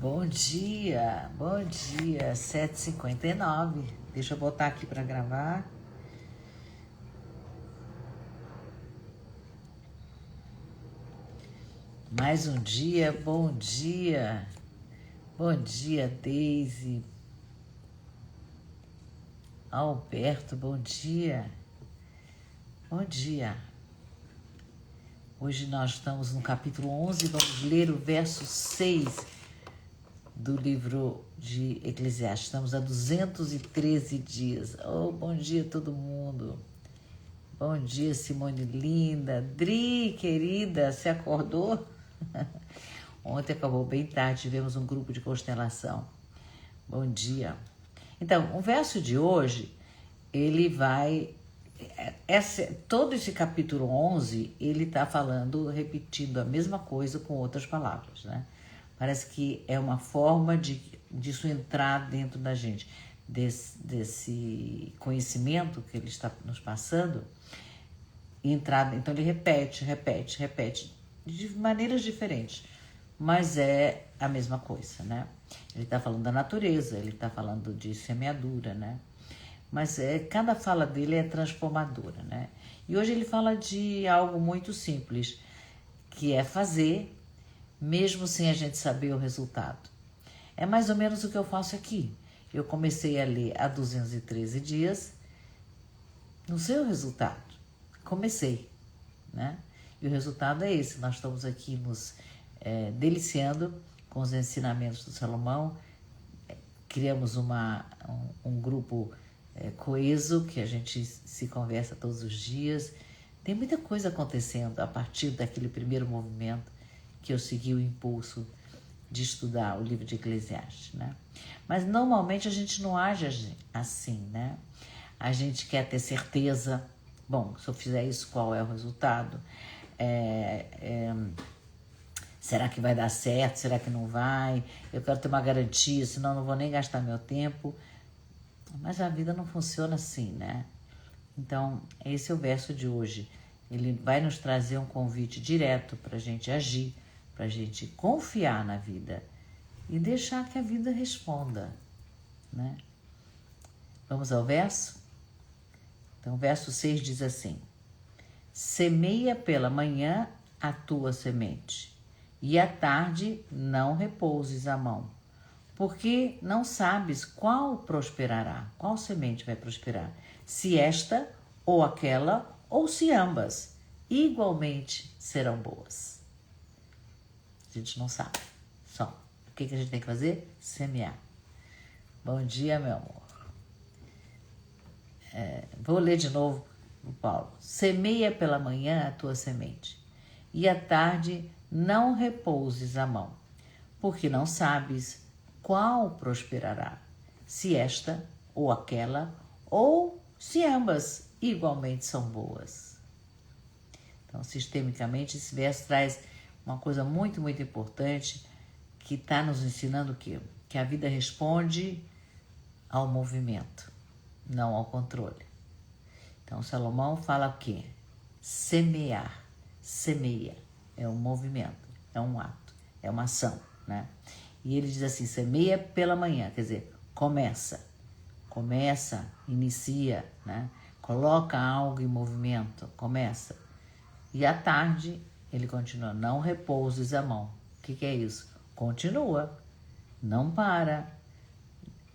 Bom dia, 7h59. Deixa eu botar aqui para gravar. Mais um dia, bom dia. Bom dia, Deise. Alberto, bom dia. Bom dia. Hoje nós estamos no capítulo 11, vamos ler o verso 6 do livro de Eclesiastes. Estamos a 213 dias. Oh, bom dia todo mundo. Bom dia, Simone linda. Dri, querida, você acordou? Ontem acabou bem tarde, tivemos um grupo de constelação. Bom dia. Então, o verso de hoje, ele vai... todo esse capítulo 11, ele está falando, repetindo a mesma coisa com outras palavras, né? Parece que é uma forma disso entrar dentro da gente, desse conhecimento que ele está nos passando, entrar. Então ele repete, de maneiras diferentes, mas é a mesma coisa, né? Ele está falando da natureza, ele está falando de semeadura, né? Mas cada fala dele é transformadora, né? E hoje ele fala de algo muito simples, que é fazer, mesmo sem a gente saber o resultado. É mais ou menos o que eu faço aqui. Eu comecei a ler há 213 dias, não sei o resultado. Comecei, né? E o resultado é esse. Nós estamos aqui nos deliciando com os ensinamentos do Salomão. Criamos um grupo coeso, que a gente se conversa todos os dias. Tem muita coisa acontecendo a partir daquele primeiro movimento que eu segui o impulso de estudar o livro de Eclesiastes, né? Mas normalmente a gente não age assim, né? A gente quer ter certeza. Bom, se eu fizer isso, qual é o resultado? Será que vai dar certo? Será que não vai? Eu quero ter uma garantia, senão não vou nem gastar meu tempo. Mas a vida não funciona assim, né? Então, esse é o verso de hoje. Ele vai nos trazer um convite direto para a gente agir, para a gente confiar na vida e deixar que a vida responda, né? Vamos ao verso? Então, o verso 6 diz assim: semeia pela manhã a tua semente, e à tarde não repouses a mão, porque não sabes qual prosperará, qual semente vai prosperar, se esta ou aquela, ou se ambas igualmente serão boas. A gente não sabe. Só. O que a gente tem que fazer? Semear. Bom dia, meu amor. Vou ler de novo o Paulo. Semeia pela manhã a tua semente, e à tarde não repouses a mão, porque não sabes qual prosperará, se esta ou aquela, ou se ambas igualmente são boas. Então, sistemicamente, esse verso traz uma coisa muito, muito importante, que está nos ensinando o quê? Que a vida responde ao movimento, não ao controle. Então, Salomão fala o quê? Semear. Semeia. É um movimento, é um ato, é uma ação, né? E ele diz assim, semeia pela manhã, quer dizer, começa, inicia, né? Coloca algo em movimento, começa. E à tarde, ele continua, não repouses a mão. O que é isso? Continua, não para.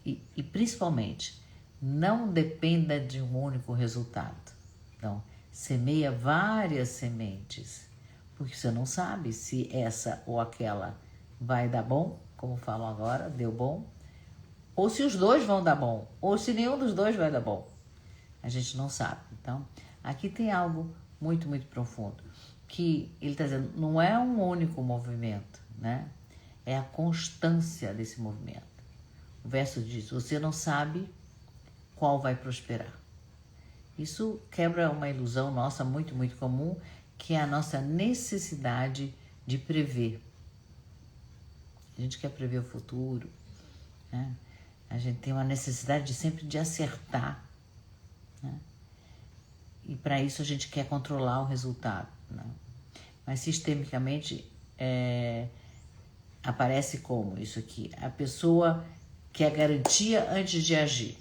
E principalmente, não dependa de um único resultado. Então, semeia várias sementes, porque você não sabe se essa ou aquela vai dar bom, como falam agora, deu bom, ou se os dois vão dar bom, ou se nenhum dos dois vai dar bom. A gente não sabe. Então, aqui tem algo muito, muito profundo, que ele está dizendo, não é um único movimento, né? É a constância desse movimento. O verso diz, você não sabe qual vai prosperar. Isso quebra uma ilusão nossa muito, muito comum, que é a nossa necessidade de prever. A gente quer prever o futuro, né? A gente tem uma necessidade sempre de acertar, né? E para isso a gente quer controlar o resultado, né? Mas sistemicamente aparece como isso aqui? A pessoa quer garantia antes de agir.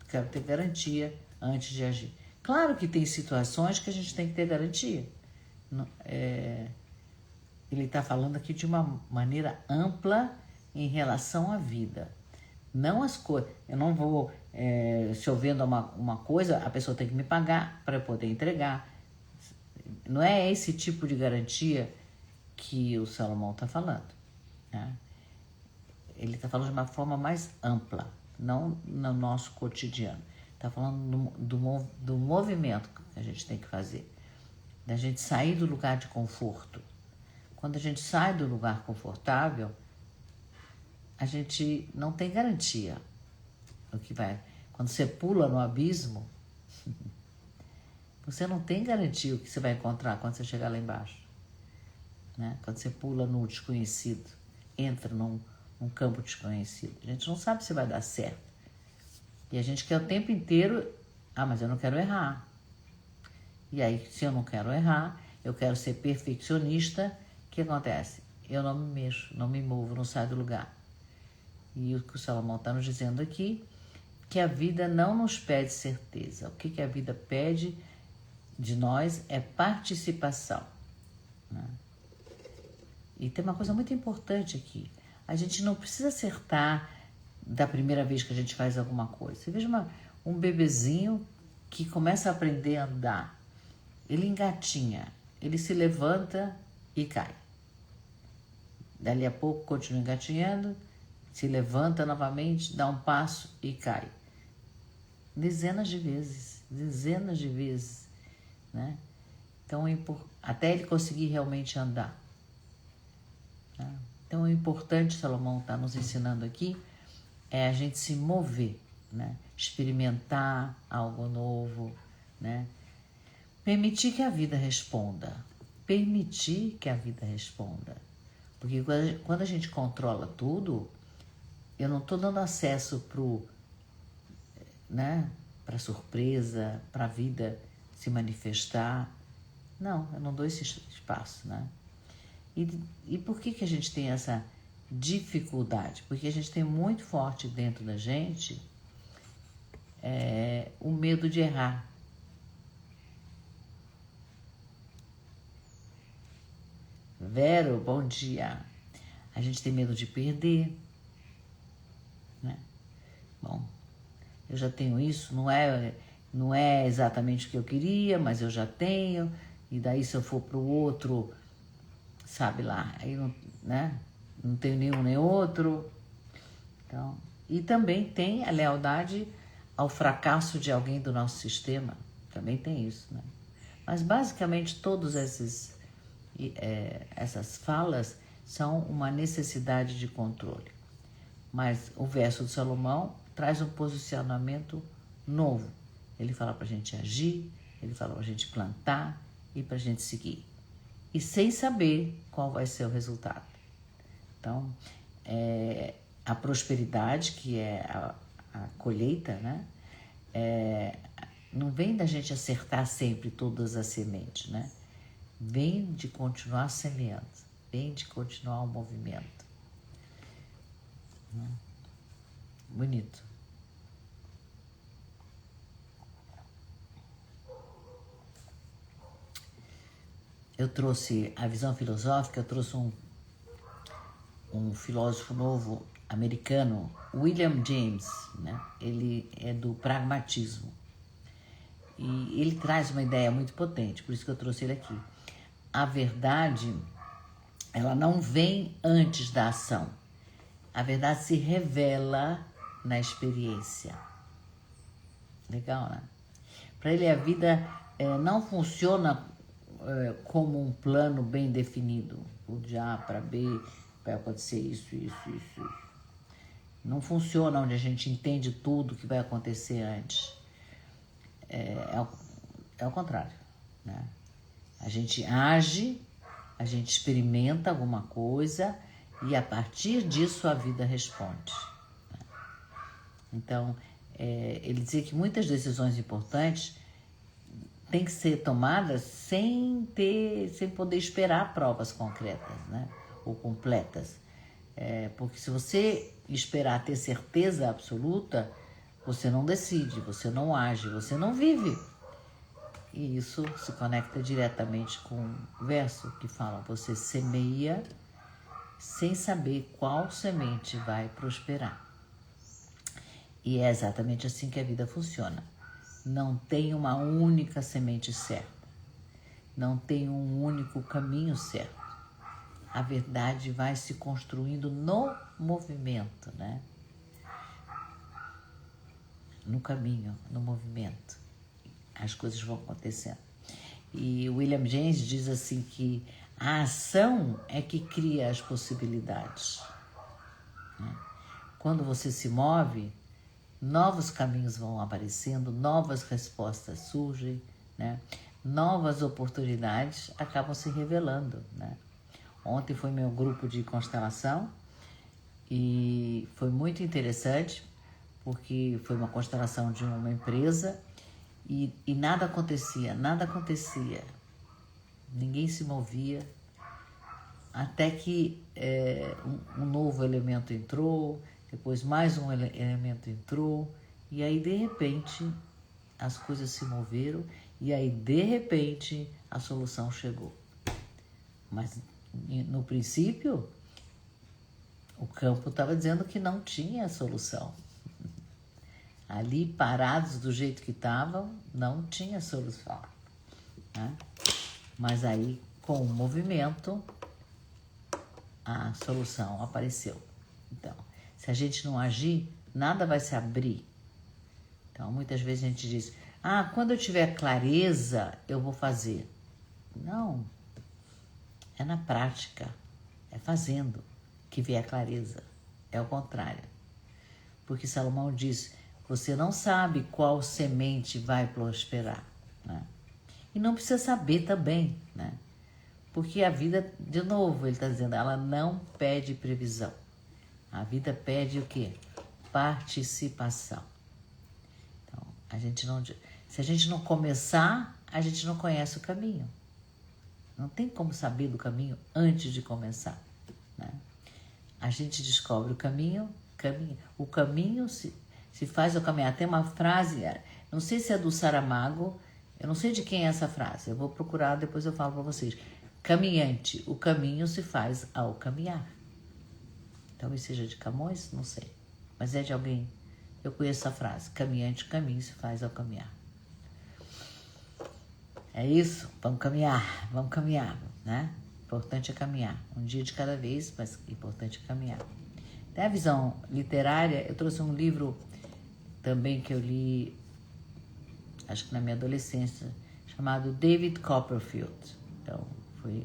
Quero ter garantia antes de agir. Claro que tem situações que a gente tem que ter garantia. Ele está falando aqui de uma maneira ampla em relação à vida. Não as coisas. Eu não vou, se eu vendo uma coisa, a pessoa tem que me pagar para eu poder entregar. Não é esse tipo de garantia que o Salomão está falando. Né? Ele está falando de uma forma mais ampla, não no nosso cotidiano. Está falando do movimento que a gente tem que fazer, da gente sair do lugar de conforto. Quando a gente sai do lugar confortável, a gente não tem garantia do que vai. Quando você pula no abismo, você não tem garantia o que você vai encontrar quando você chegar lá embaixo. Né? Quando você pula no desconhecido, entra num campo desconhecido. A gente não sabe se vai dar certo. E a gente quer o tempo inteiro, mas eu não quero errar. E aí, se eu não quero errar, eu quero ser perfeccionista, o que acontece? Eu não me mexo, não me movo, não saio do lugar. E o que o Salomão está nos dizendo aqui, que a vida não nos pede certeza. O que a vida pede de nós é participação. Né? E tem uma coisa muito importante aqui. A gente não precisa acertar da primeira vez que a gente faz alguma coisa. Você veja um bebezinho que começa a aprender a andar. Ele engatinha, ele se levanta e cai. Dali a pouco continua engatinhando, se levanta novamente, dá um passo e cai. Dezenas de vezes. Né? Então, até ele conseguir realmente andar. Né? Então, o importante, Salomão está nos ensinando aqui, é a gente se mover, né? Experimentar algo novo, né? Permitir que a vida responda. Porque quando a gente controla tudo, eu não estou dando acesso para surpresa, para a vida se manifestar. Não, eu não dou esse espaço, né? E por que a gente tem essa dificuldade? Porque a gente tem muito forte dentro da gente o medo de errar. Vero, bom dia. A gente tem medo de perder, né? Bom, eu já tenho isso, não é exatamente o que eu queria, mas eu já tenho, e daí se eu for para o outro, sabe lá, aí não, né? Não tenho nenhum nem outro. Então, e também tem a lealdade ao fracasso de alguém do nosso sistema, também tem isso, né? Mas basicamente todas essas falas são uma necessidade de controle. Mas o verso de Salomão traz um posicionamento novo. Ele fala para a gente agir, ele fala para a gente plantar e para a gente seguir. E sem saber qual vai ser o resultado. Então, a prosperidade, que é a colheita, né? Não vem da gente acertar sempre todas as sementes, né? Vem de continuar semeando, vem de continuar o movimento. Bonito. Eu trouxe a visão filosófica, eu trouxe um filósofo novo americano, William James, né? Ele é do pragmatismo. E ele traz uma ideia muito potente, por isso que eu trouxe ele aqui. A verdade, ela não vem antes da ação. A verdade se revela na experiência. Legal, né? Para ele, a vida não funciona como um plano bem definido. De A para B, vai acontecer isso. Não funciona onde a gente entende tudo que vai acontecer antes. É o contrário, né? A gente age, a gente experimenta alguma coisa e a partir disso a vida responde. Né? Então, ele dizia que muitas decisões importantes têm que ser tomadas sem poder esperar provas concretas, né? Ou completas. Porque se você esperar ter certeza absoluta, você não decide, você não age, você não vive. E isso se conecta diretamente com o verso que fala: você semeia sem saber qual semente vai prosperar. E é exatamente assim que a vida funciona. Não tem uma única semente certa. Não tem um único caminho certo. A verdade vai se construindo no movimento, né? No caminho, no movimento. As coisas vão acontecendo. E William James diz assim que a ação é que cria as possibilidades, né? Quando você se move, novos caminhos vão aparecendo, novas respostas surgem, né? Novas oportunidades acabam se revelando, né? Ontem foi meu grupo de constelação e foi muito interessante, porque foi uma constelação de uma empresa e nada acontecia, ninguém se movia, até que um novo elemento entrou, depois mais um elemento entrou, e aí de repente as coisas se moveram, e aí de repente a solução chegou. Mas no princípio o campo estava dizendo que não tinha solução. Ali, parados do jeito que estavam, não tinha solução, né? Mas aí, com o movimento, a solução apareceu. Então, se a gente não agir, nada vai se abrir. Então, muitas vezes a gente diz: quando eu tiver clareza, eu vou fazer. Não, é na prática, é fazendo que vem a clareza. É o contrário. Porque Salomão diz: você não sabe qual semente vai prosperar, né? E não precisa saber também, né? Porque a vida, de novo, ele está dizendo, ela não pede previsão. A vida pede o quê? Participação. Então, se a gente não começar, a gente não conhece o caminho. Não tem como saber do caminho antes de começar, né? A gente descobre o caminho, o caminho se faz ao caminhar. Tem uma frase, não sei se é do Saramago, eu não sei de quem é essa frase, eu vou procurar, depois eu falo para vocês. Caminhante, o caminho se faz ao caminhar. Talvez seja de Camões, não sei, mas é de alguém, eu conheço essa frase: caminhante, o caminho se faz ao caminhar. É isso, vamos caminhar, né? Importante é caminhar, um dia de cada vez, mas importante é caminhar. Tem a visão literária, eu trouxe um livro também que eu li, acho que na minha adolescência, chamado David Copperfield. Então, foi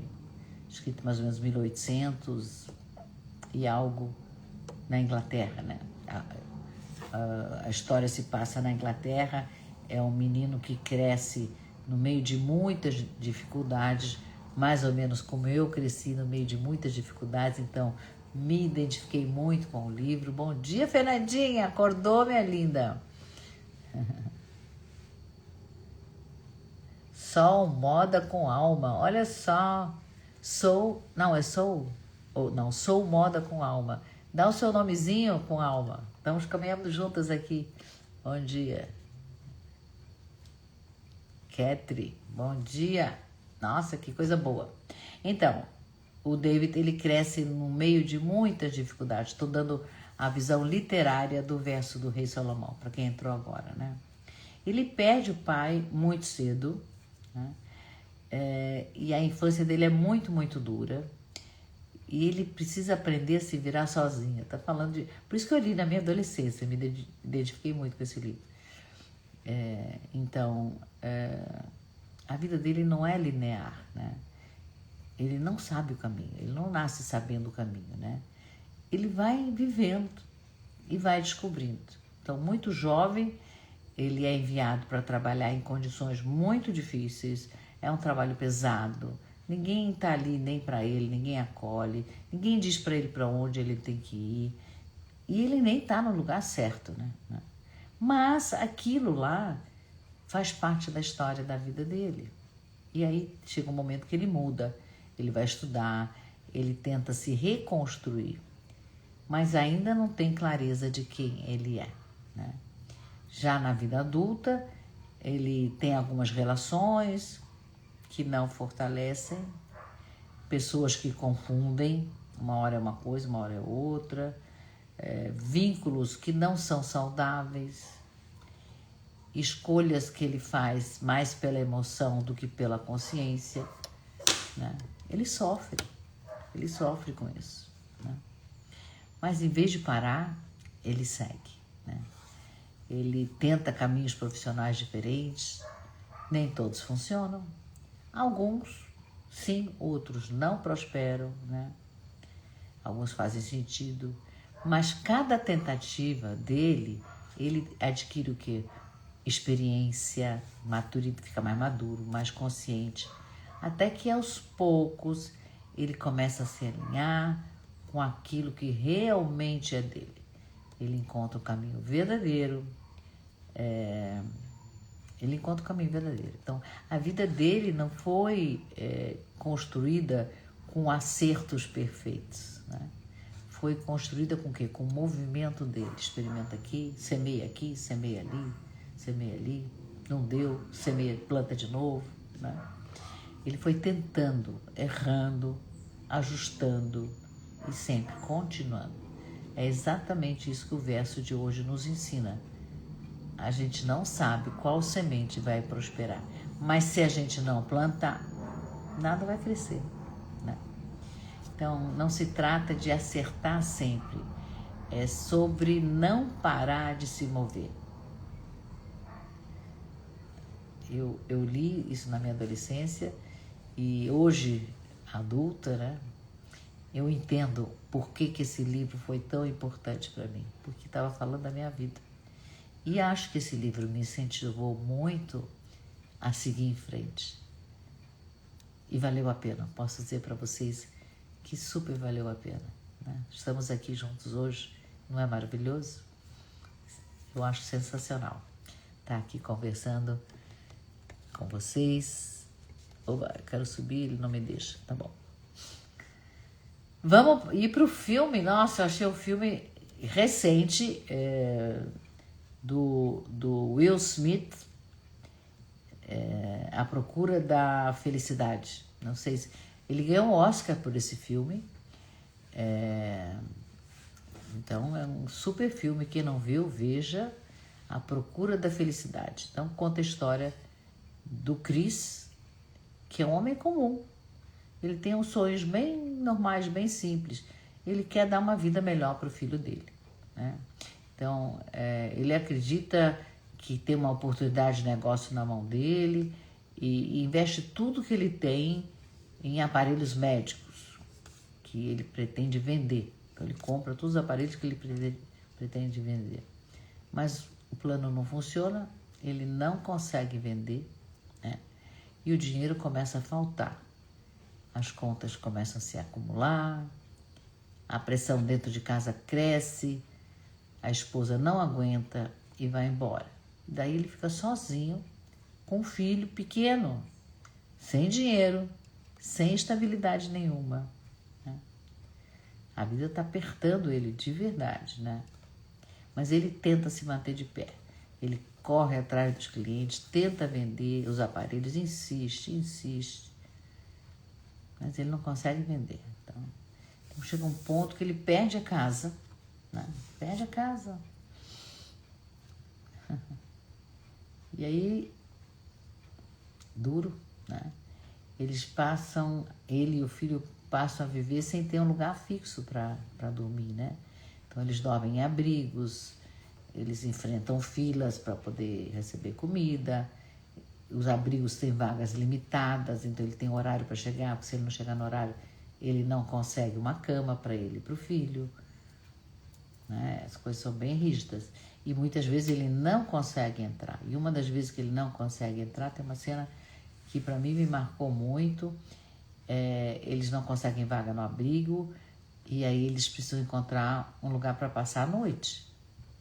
escrito mais ou menos 1800 e algo na Inglaterra, né? A história se passa na Inglaterra, é um menino que cresce no meio de muitas dificuldades, mais ou menos como eu cresci no meio de muitas dificuldades, então me identifiquei muito com o livro. Bom dia, Fernandinha, acordou, minha linda? Sol, moda com alma, olha só. Sou moda com alma. Dá o seu nomezinho com alma. Estamos caminhando juntas aqui. Bom dia. Ketri, bom dia. Nossa, que coisa boa. Então, o David, ele cresce no meio de muitas dificuldades. Estou dando a visão literária do verso do rei Salomão, para quem entrou agora, né? Ele perde o pai muito cedo, né? E a infância dele é muito, muito dura. E ele precisa aprender a se virar sozinho. Tá falando de... Por isso que eu li na minha adolescência, me identifiquei muito com esse livro. Então, a vida dele não é linear, né? Ele não sabe o caminho, ele não nasce sabendo o caminho, né? Ele vai vivendo e vai descobrindo. Então, muito jovem, ele é enviado para trabalhar em condições muito difíceis, é um trabalho pesado, ninguém está ali nem para ele, ninguém acolhe, ninguém diz para ele para onde ele tem que ir, e ele nem está no lugar certo, né? Mas aquilo lá faz parte da história da vida dele. E aí chega um momento que ele muda, ele vai estudar, ele tenta se reconstruir. mas ainda não tem clareza de quem ele é, né? Já na vida adulta, ele tem algumas relações que não fortalecem, pessoas que confundem, uma hora é uma coisa, uma hora é outra, vínculos que não são saudáveis, escolhas que ele faz mais pela emoção do que pela consciência, né? Ele sofre com isso, né? Mas em vez de parar, ele segue, né? Ele tenta caminhos profissionais diferentes, nem todos funcionam, alguns sim, outros não prosperam, né? Alguns fazem sentido, mas cada tentativa dele, ele adquire o quê? Experiência, maturidade, fica mais maduro, mais consciente, até que aos poucos ele começa a se alinhar com aquilo que realmente é dele. Ele encontra o caminho verdadeiro, Então, a vida dele não foi construída com acertos perfeitos, né? Foi construída com o quê? Com o movimento dele. Experimenta aqui, semeia ali, não deu, semeia, planta de novo, né? Ele foi tentando, errando, ajustando e sempre continuando. É exatamente isso que o verso de hoje nos ensina. A gente não sabe qual semente vai prosperar, mas se a gente não plantar, nada vai crescer, né? Então, não se trata de acertar sempre, é sobre não parar de se mover. Eu li isso na minha adolescência e hoje, adulta, né, eu entendo por que esse livro foi tão importante para mim, porque estava falando da minha vida. E acho que esse livro me incentivou muito a seguir em frente. E valeu a pena, posso dizer para vocês que super valeu a pena, né? Estamos aqui juntos hoje, não é maravilhoso? Eu acho sensacional estar aqui conversando com vocês. Oba, quero subir, ele não me deixa, tá bom. Vamos ir para o filme. Nossa, eu achei o filme recente, do Will Smith, A Procura da Felicidade. Não sei se... Ele ganhou um Oscar por esse filme. Então, é um super filme. Quem não viu, veja. A Procura da Felicidade. Então, conta a história do Chris, que é um homem comum. Ele tem uns sonhos bem normais, bem simples. Ele quer dar uma vida melhor para o filho dele, né? Então, ele acredita que tem uma oportunidade de negócio na mão dele e investe tudo que ele tem em aparelhos médicos que ele pretende vender. Então, ele compra todos os aparelhos que ele pretende vender. Mas o plano não funciona, ele não consegue vender, né? E o dinheiro começa a faltar. As contas começam a se acumular, a pressão dentro de casa cresce, a esposa não aguenta e vai embora. Daí ele fica sozinho, com um filho pequeno, sem dinheiro, sem estabilidade nenhuma, né? A vida está apertando ele de verdade, né? Mas ele tenta se manter de pé. Ele corre atrás dos clientes, tenta vender os aparelhos, insiste. Mas ele não consegue vender. Então chega um ponto que ele perde a casa, né? Perde a casa. E aí, duro, né? Ele e o filho passam a viver sem ter um lugar fixo para dormir, né? Então eles dormem em abrigos, eles enfrentam filas para poder receber comida. Os abrigos têm vagas limitadas, então ele tem horário para chegar, porque se ele não chegar no horário, ele não consegue uma cama para ele e para o filho, né? As coisas são bem rígidas. E muitas vezes ele não consegue entrar. E uma das vezes que ele não consegue entrar, tem uma cena que para mim me marcou muito. Eles não conseguem vaga no abrigo e aí eles precisam encontrar um lugar para passar a noite,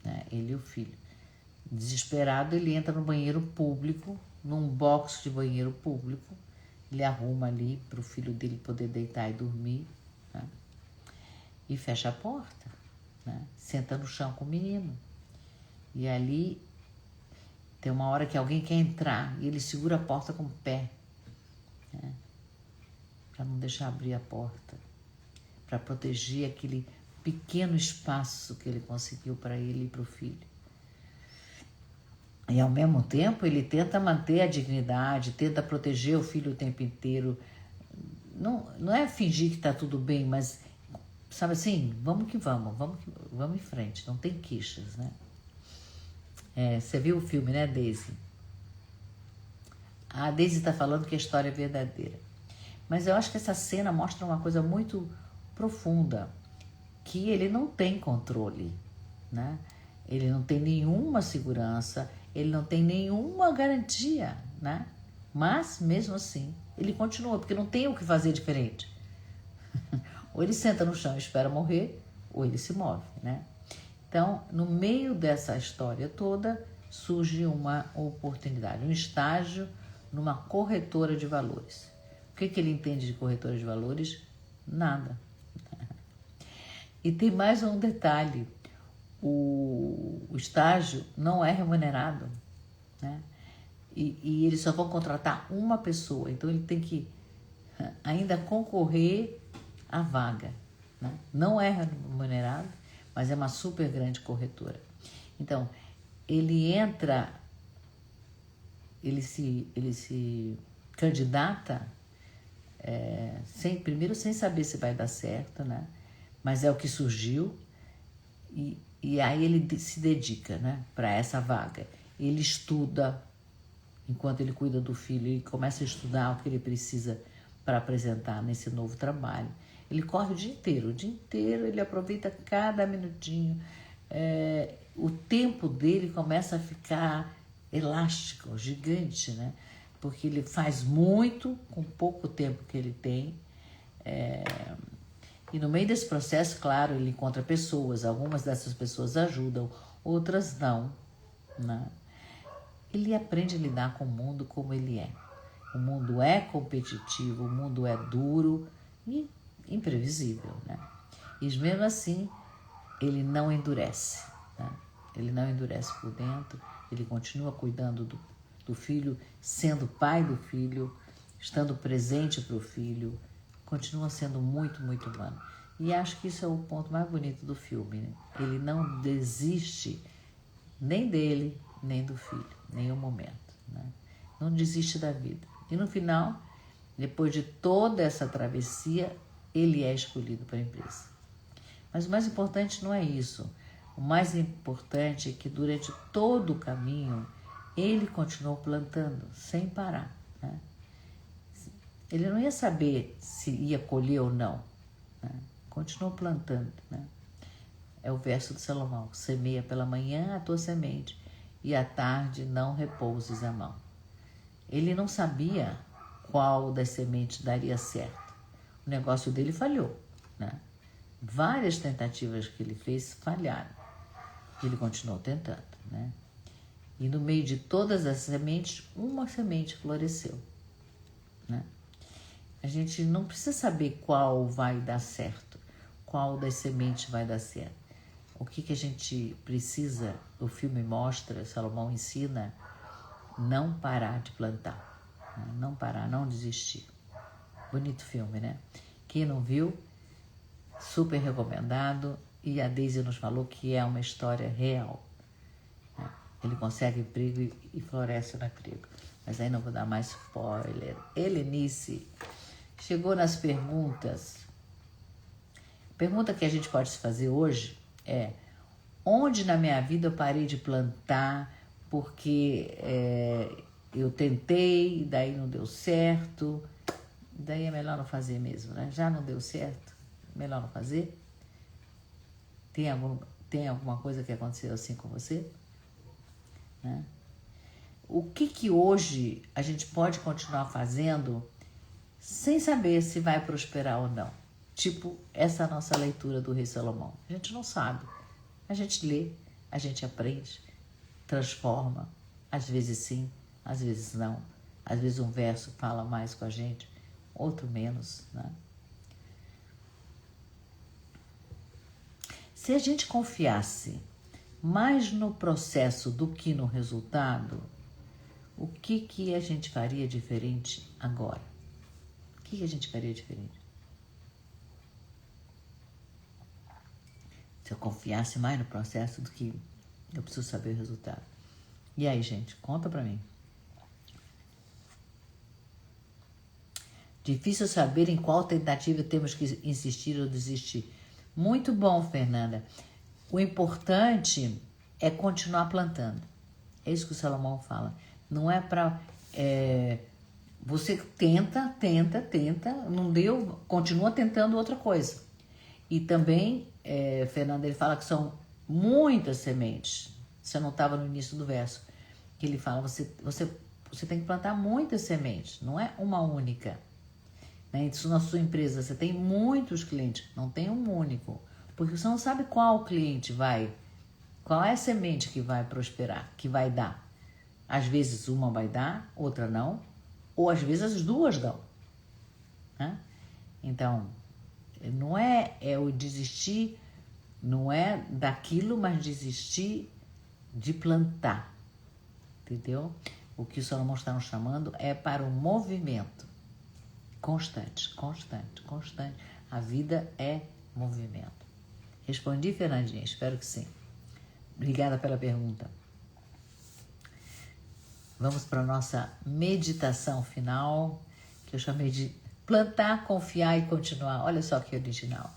né? Ele e o filho. Desesperado, ele entra no banheiro público, num box de banheiro público, ele arruma ali para o filho dele poder deitar e dormir, né? E fecha a porta. senta no chão com o menino. E ali tem uma hora que alguém quer entrar e ele segura a porta com o pé, né? Para não deixar abrir a porta, para proteger aquele pequeno espaço que ele conseguiu para ele e para o filho. E ao mesmo tempo ele tenta manter a dignidade, tenta proteger o filho o tempo inteiro. Não é fingir que está tudo bem, mas, sabe assim, vamos em frente, não tem queixas, né? Você viu o filme, né, Daisy? A Daisy está falando que a história é verdadeira. Mas eu acho que essa cena mostra uma coisa muito profunda, que ele não tem controle, né? Ele não tem nenhuma segurança, ele não tem nenhuma garantia, né? Mas, mesmo assim, ele continua, porque não tem o que fazer diferente. Ou ele senta no chão e espera morrer, ou ele se move, né? Então, no meio dessa história toda, surge uma oportunidade, um estágio numa corretora de valores. O que ele entende de corretora de valores? Nada. E tem mais um detalhe, o estágio não é remunerado, né? E eles só vão contratar uma pessoa, então ele tem que ainda concorrer à vaga, né? Não é remunerado, mas é uma super grande corretora. Então, ele entra, ele se candidata primeiro sem saber se vai dar certo, né? Mas é o que surgiu e aí ele se dedica, né, para essa vaga. Ele estuda, enquanto ele cuida do filho, ele começa a estudar o que ele precisa para apresentar nesse novo trabalho. Ele corre o dia inteiro, ele aproveita cada minutinho. O tempo dele começa a ficar elástico, gigante, né? Porque ele faz muito com pouco tempo que ele tem. E no meio desse processo, claro, ele encontra pessoas, algumas dessas pessoas ajudam, outras não, né? Ele aprende a lidar com o mundo como ele é. O mundo é competitivo, o mundo é duro e imprevisível, né? E mesmo assim, ele não endurece, né? Ele não endurece por dentro, ele continua cuidando do filho, sendo pai do filho, estando presente para o filho, continua sendo muito, muito humano. E acho que isso é o ponto mais bonito do filme, né? Ele não desiste nem dele, nem do filho, nenhum momento, né? Não desiste da vida. E no final, depois de toda essa travessia, ele é escolhido para a empresa. Mas o mais importante não é isso. O mais importante é que durante todo o caminho, ele continuou plantando, sem parar, né? Ele não ia saber se ia colher ou não, né? Continuou plantando, né? É o verso de Salomão: semeia pela manhã a tua semente, e à tarde não repouses a mão. Ele não sabia qual das sementes daria certo. O negócio dele falhou, né? Várias tentativas que ele fez falharam. Ele continuou tentando, né? E no meio de todas as sementes, uma semente floresceu, né? A gente não precisa saber qual vai dar certo, qual das sementes vai dar certo. O que a gente precisa, o filme mostra, Salomão ensina, não parar de plantar, né? Não parar, não desistir. Bonito filme, né? Quem não viu, super recomendado. E a Daisy nos falou que é uma história real, né? Ele consegue emprego e floresce no emprego. Mas aí não vou dar mais spoiler. Helenice chegou nas perguntas. A pergunta que a gente pode se fazer hoje é: onde na minha vida eu parei de plantar porque eu tentei, daí não deu certo, daí é melhor não fazer mesmo, né? Já não deu certo, melhor não fazer? Tem alguma coisa que aconteceu assim com você, né? O que hoje a gente pode continuar fazendo sem saber se vai prosperar ou não? Tipo essa nossa leitura do Rei Salomão. A gente não sabe. A gente lê, a gente aprende, transforma. Às vezes sim, às vezes não. Às vezes um verso fala mais com a gente, outro menos, né? Se a gente confiasse mais no processo do que no resultado, o que a gente faria diferente agora? O que a gente faria diferente? Se eu confiasse mais no processo do que eu preciso saber o resultado. E aí, gente, conta pra mim. Difícil saber em qual tentativa temos que insistir ou desistir. Muito bom, Fernanda. O importante é continuar plantando. É isso que o Salomão fala. Não é para... você tenta, não deu, continua tentando outra coisa. E também, Fernanda, ele fala que são muitas sementes. Você não estava no início do verso. Que ele fala, você tem que plantar muitas sementes, não é uma única. Né? Isso na sua empresa, você tem muitos clientes, não tem um único. Porque você não sabe qual cliente qual é a semente que vai prosperar, que vai dar. Às vezes uma vai dar, outra não, ou às vezes as duas dão. Né? Então, não é o desistir, não é daquilo, mas desistir de plantar. Entendeu? O que o Salomão está nos chamando é para o movimento. Constante. A vida é movimento. Respondi, Fernandinha? Espero que sim. Obrigada pela pergunta. Vamos para a nossa meditação final, que eu chamei de plantar, confiar e continuar. Olha só que original.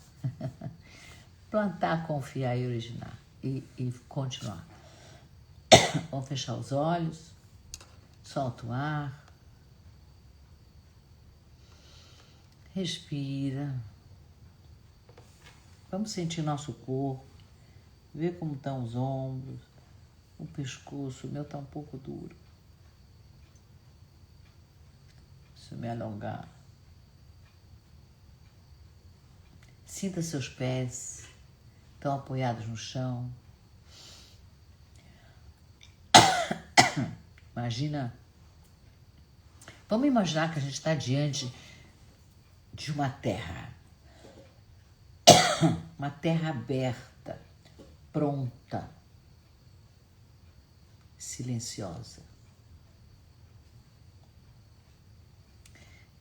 Plantar, confiar e originar. E continuar. Vamos fechar os olhos. Solta o ar. Respira. Vamos sentir nosso corpo. Ver como estão os ombros. O pescoço. O meu está um pouco duro. Se eu me alongar. Sinta seus pés. Estão apoiados no chão. Vamos imaginar que a gente está diante de uma terra aberta, pronta, silenciosa.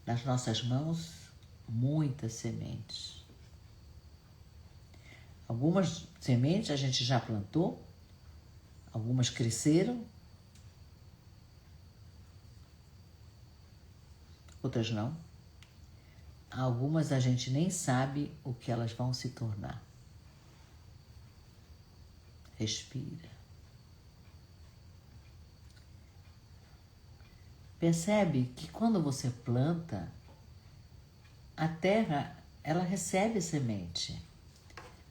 Nas nossas mãos, muitas sementes. Algumas sementes a gente já plantou, algumas cresceram, outras não. Algumas a gente nem sabe o que elas vão se tornar. Respira. Percebe que quando você planta, a terra, ela recebe a semente.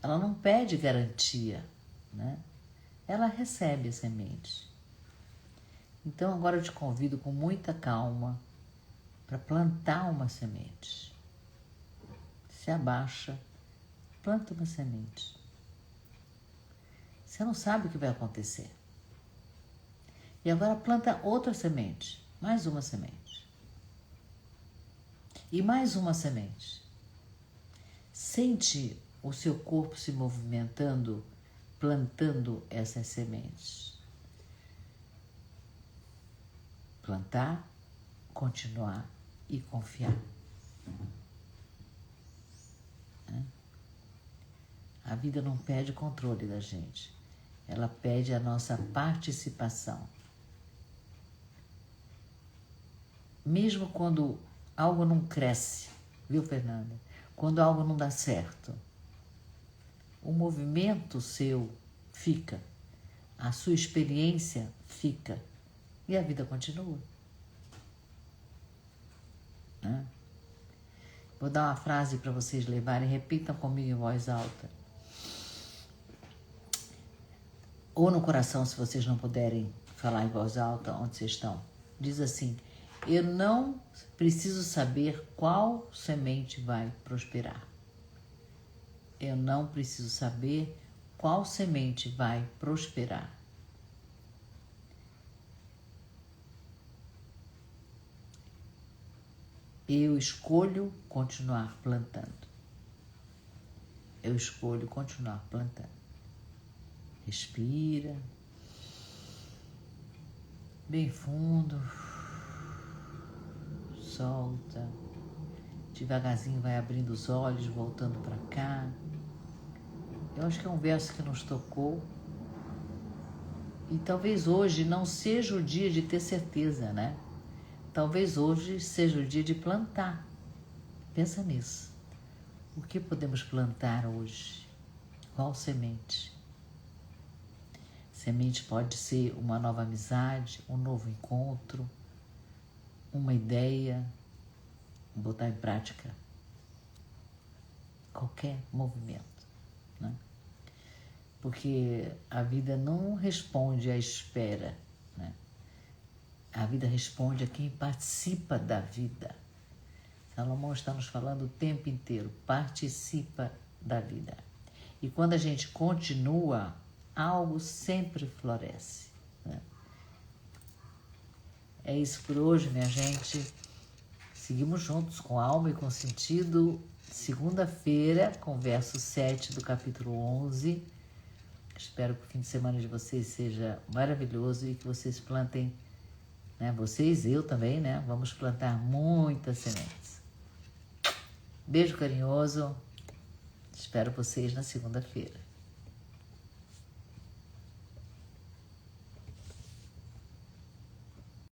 Ela não pede garantia, né? Ela recebe a semente. Então agora eu te convido com muita calma para plantar uma semente. Se abaixa, planta uma semente. Você não sabe o que vai acontecer. E agora planta outra semente, mais uma semente. E mais uma semente. Sente o seu corpo se movimentando, plantando essas sementes. Plantar, continuar e confiar. A vida não pede controle da gente. Ela pede a nossa participação. Mesmo quando algo não cresce, viu, Fernanda? Quando algo não dá certo, o movimento seu fica, a sua experiência fica e a vida continua. Né? Vou dar uma frase para vocês levarem, repitam comigo em voz alta. Ou no coração, se vocês não puderem falar em voz alta, onde vocês estão. Diz assim: eu não preciso saber qual semente vai prosperar. Eu não preciso saber qual semente vai prosperar. Eu escolho continuar plantando. eu escolho continuar plantando. Respira. Bem fundo. Solta. Devagarzinho vai abrindo os olhos, voltando para cá. Eu acho que é um verso que nos tocou. E talvez hoje não seja o dia de ter certeza, né? Talvez hoje seja o dia de plantar. Pensa nisso. O que podemos plantar hoje? Qual semente? Semente pode ser uma nova amizade, um novo encontro, uma ideia, botar em prática qualquer movimento, né? Porque a vida não responde à espera, né? A vida responde a quem participa da vida. Salomão está nos falando o tempo inteiro, participa da vida. E quando a gente continua, algo sempre floresce, né? É isso por hoje, minha gente. Seguimos juntos com alma e com sentido. Segunda-feira, com verso 7 do capítulo 11. Espero que o fim de semana de vocês seja maravilhoso e que vocês plantem, né? Vocês, eu também, né? Vamos plantar muitas sementes. Beijo carinhoso. Espero vocês na segunda-feira.